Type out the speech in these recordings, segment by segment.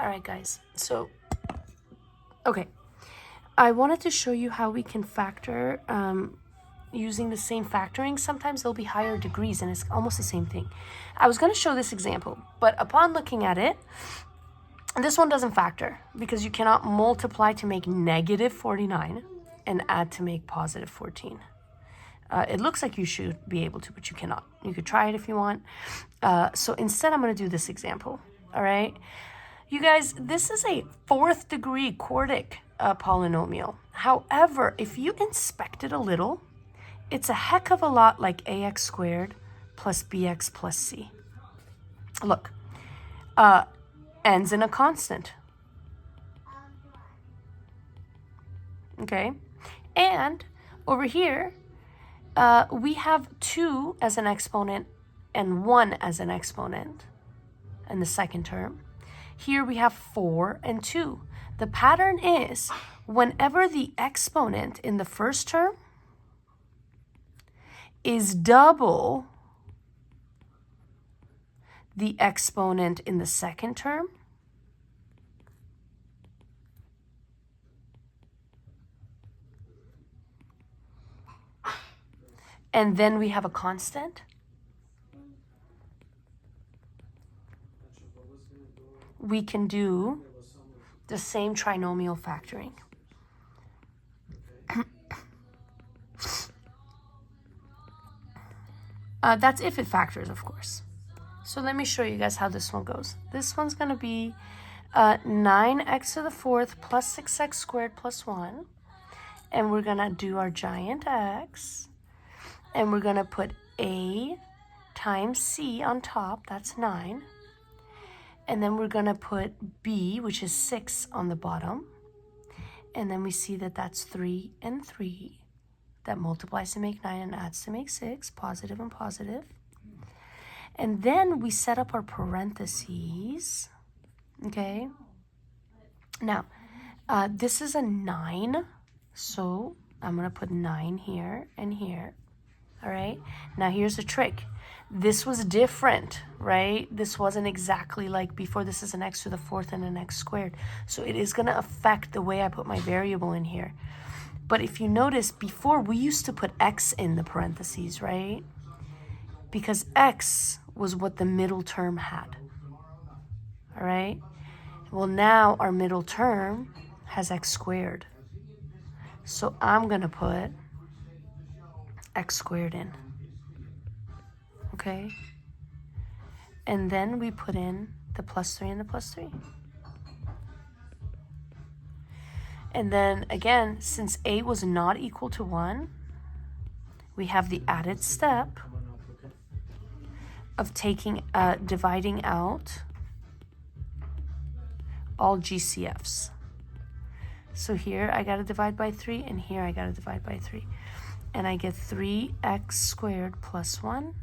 All right, guys. So, okay. I wanted to show you how we can factor using the same factoring. Sometimes there'll be higher degrees and it's almost the same thing. I was going to show this example, but upon looking at it, this one doesn't factor because you cannot multiply to make negative 49 and add to make positive 14. It looks like you should be able to, but you cannot. You could try it if you want. So instead, I'm going to do this example. All right. You guys, this is a 4th degree quartic polynomial. However, if you inspect it a little, it's a heck of a lot like ax squared plus bx plus c. Look, ends in a constant. Okay. And over here, we have 2 as an exponent and 1 as an exponent in the second term. Here we have 4 and 2. The pattern is whenever the exponent in the first term is double the exponent in the second term, and then we have a constant, we can do the same trinomial factoring. That's if it factors, of course. So let me show you guys how this one goes. This one's going to be 9x to the 4th plus 6x squared plus 1. And we're going to do our giant X. And we're going to put A times C on top. That's 9. And then we're going to put B, which is 6, on the bottom. And then we see that that's 3 and 3. That multiplies to make 9 and adds to make 6, positive and positive. And then we set up our parentheses, okay? Now, this is a 9, so I'm going to put 9 here and here, all right? Now, here's the trick. This was different, right? This wasn't exactly like before. This is an x to the 4th and an x squared. So it is going to affect the way I put my variable in here. But if you notice, before we used to put x in the parentheses, right? Because x was what the middle term had, all right? Well, now our middle term has x squared. So I'm going to put x squared in, okay? And then we put in the plus 3 and the plus 3. And then again, since a was not equal to 1, we have the added step of dividing out all GCFs. So here I got to divide by 3, and here I got to divide by 3. And I get 3x squared plus 1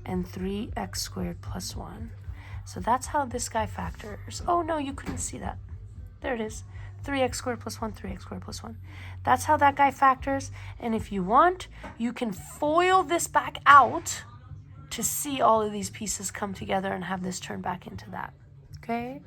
and 3x squared plus 1. So that's how this guy factors. Oh, no, you couldn't see that. There it is. 3x squared plus 1, 3x squared plus 1. That's how that guy factors. And if you want, you can FOIL this back out to see all of these pieces come together and have this turn back into that. Okay?